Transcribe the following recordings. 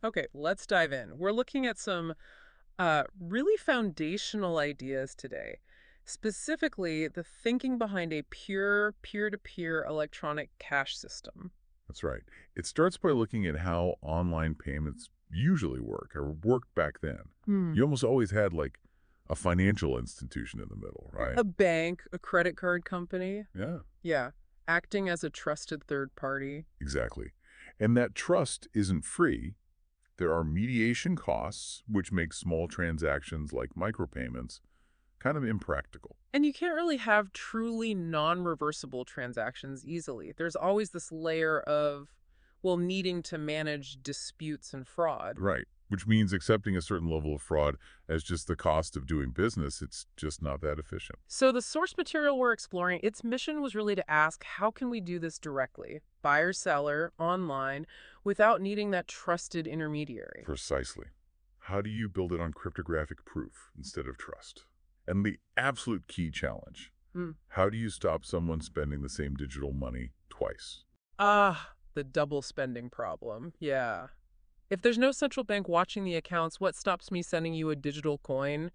Okay, let's dive in. We're looking at some really foundational ideas today. Specifically, the thinking behind a pure peer-to-peer electronic cash system. That's right. It starts by looking at how online payments usually work or worked back then. Hmm. You almost always had like a financial institution in the middle, right? A bank, a credit card company. Yeah, Yeah, acting as a trusted third party. exactly. And that trust isn't free. There are mediation costs, which make small transactions like micropayments kind of impractical. And you can't really have truly non-reversible transactions easily. There's always this layer of, well, needing to manage disputes and fraud. Right. Which means accepting a certain level of fraud as just the cost of doing business. It's just not that efficient. So the source material we're exploring, its mission was really to ask, how can we do this directly, buyer, seller, online, without needing that trusted intermediary? Precisely. How do you build it on cryptographic proof instead of trust? And the absolute key challenge, Hmm. how do you stop someone spending the same digital money twice? The double spending problem. Yeah. If there's no central bank watching the accounts, what stops me sending you a digital coin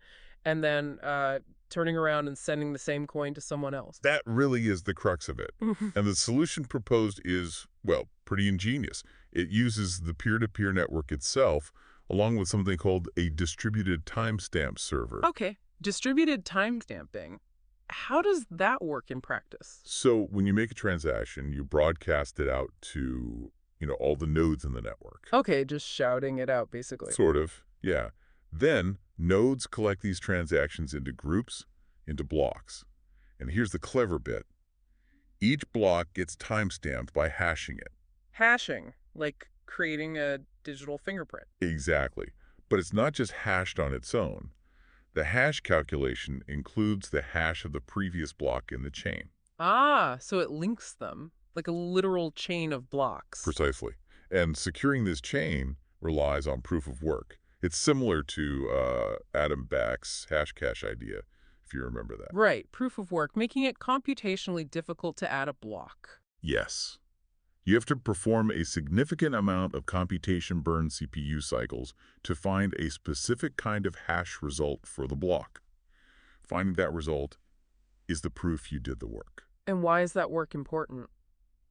and then turning around and sending the same coin to someone else? That really is the crux of it. And the solution proposed is, well, pretty ingenious. It uses the peer-to-peer network itself, along with something called a distributed timestamp server. Okay. Distributed timestamping. How does that work in practice? So when you make a transaction, you broadcast it out to, all the nodes in the network. Okay, just shouting it out, basically. Sort of, yeah. Then nodes collect these transactions into groups, into blocks. And here's the clever bit. Each block gets timestamped by hashing it. Hashing, like creating a digital fingerprint. Exactly. But it's not just hashed on its own. The hash calculation includes the hash of the previous block in the chain. So it links them, like a literal chain of blocks. Precisely. And securing this chain relies on proof of work. It's similar to Adam Back's Hashcash idea, if you remember that. Right, proof of work, making it computationally difficult to add a block. Yes. You have to perform a significant amount of computation burn CPU cycles to find a specific kind of hash result for the block. Finding that result is the proof you did the work. And why is that work important?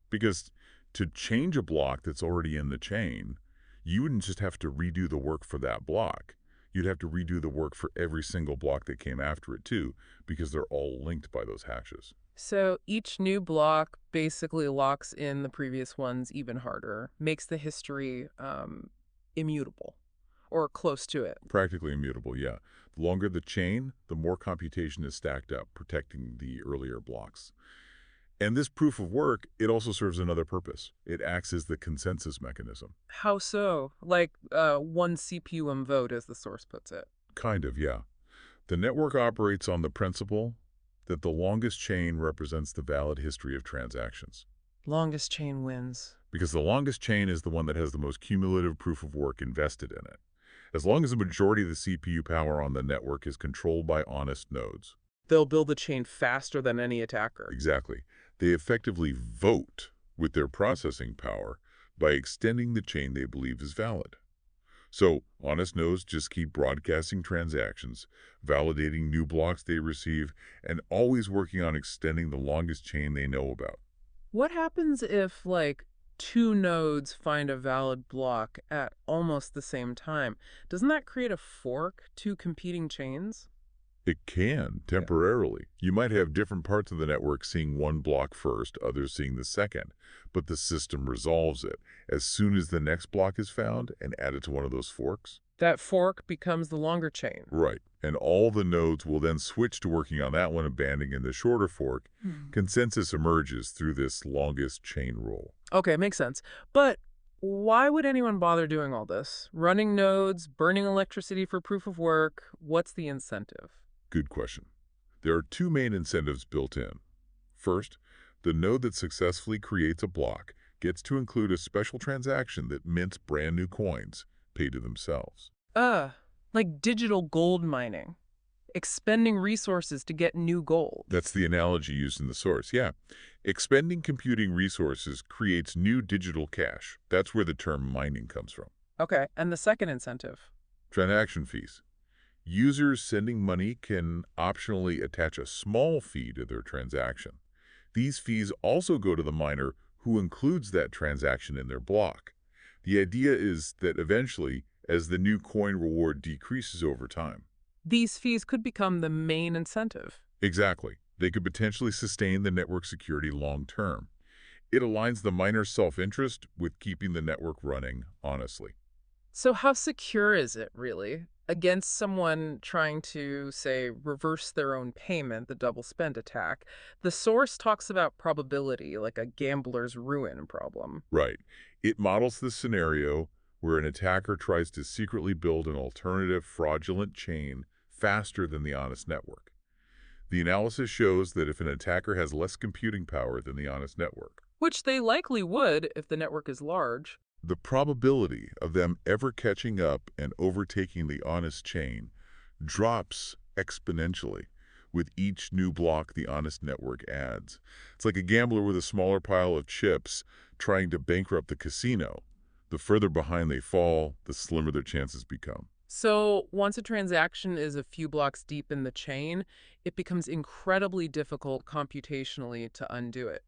Because to change a block that's already in the chain, you wouldn't just have to redo the work for that block. You'd have to redo the work for every single block that came after it too, because they're all linked by those hashes. So each new block basically locks in the previous ones even harder, makes the history immutable or close to it. Practically immutable, yeah. The longer the chain, the more computation is stacked up, protecting the earlier blocks. And this proof of work, it also serves another purpose. It acts as the consensus mechanism. How so? Like one CPUM vote, as the source puts it. Kind of, yeah. The network operates on the principle that the longest chain represents the valid history of transactions. Longest chain wins. Because the longest chain is the one that has the most cumulative proof of work invested in it. As long as the majority of the CPU power on the network is controlled by honest nodes. They'll build the chain faster than any attacker. Exactly. They effectively vote with their processing power by extending the chain they believe is valid. So, honest nodes just keep broadcasting transactions, validating new blocks they receive, and always working on extending the longest chain they know about. What happens if, like, two nodes find a valid block at almost the same time? Doesn't that create a fork, two competing chains? It can, temporarily. You might have different parts of the network seeing one block first, others seeing the second, but the system resolves it as soon as the next block is found and added to one of those forks. That fork becomes the longer chain. Right. And all the nodes will then switch to working on that one, abandoning the shorter fork. Consensus emerges through this longest chain rule. Okay, makes sense. But why would anyone bother doing all this? Running nodes, burning electricity for proof of work, what's the incentive? Good question. There are two main incentives built in. First, the node that successfully creates a block gets to include a special transaction that mints brand new coins, paid to themselves. Like digital gold mining. Expending resources to get new gold. That's the analogy used in the source, yeah. Expending computing resources creates new digital cash. That's where the term mining comes from. Okay, and the second incentive. Transaction fees. Users sending money can optionally attach a small fee to their transaction. These fees also go to the miner who includes that transaction in their block. The idea is that eventually, as the new coin reward decreases over time. These fees could become the main incentive. Exactly. They could potentially sustain the network security long term. It aligns the miner's self-interest with keeping the network running honestly. So how secure is it, really? Against someone trying to, say, reverse their own payment, the double spend attack, the source talks about probability, like a gambler's ruin problem. Right. It models the scenario where an attacker tries to secretly build an alternative fraudulent chain faster than the honest network. The analysis shows that if an attacker has less computing power than the honest network, Which they likely would if the network is large. the probability of them ever catching up and overtaking the honest chain drops exponentially with each new block the honest network adds. It's like a gambler with a smaller pile of chips trying to bankrupt the casino. The further behind they fall, the slimmer their chances become. So once a transaction is a few blocks deep in the chain, it becomes incredibly difficult computationally to undo it.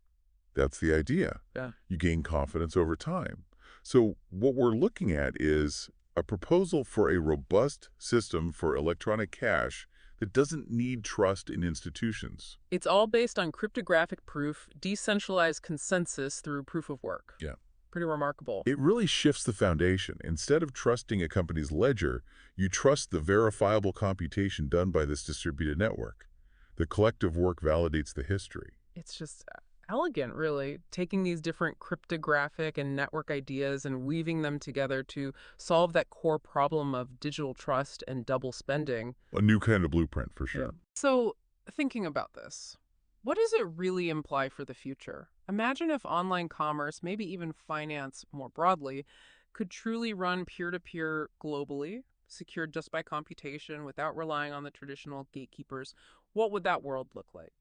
That's the idea. Yeah. You gain confidence over time. So what we're looking at is a proposal for a robust system for electronic cash that doesn't need trust in institutions. It's all based on cryptographic proof, decentralized consensus through proof of work. Yeah. Pretty remarkable. It really shifts the foundation. Instead of trusting a company's ledger, you trust the verifiable computation done by this distributed network. The collective work validates the history. It's just elegant, really, taking these different cryptographic and network ideas and weaving them together to solve that core problem of digital trust and double spending. A new kind of blueprint, for Yeah. sure. So, thinking about this, what does it really imply for the future? Imagine if online commerce, maybe even finance more broadly, could truly run peer-to-peer globally, secured just by computation without relying on the traditional gatekeepers. What would that world look like?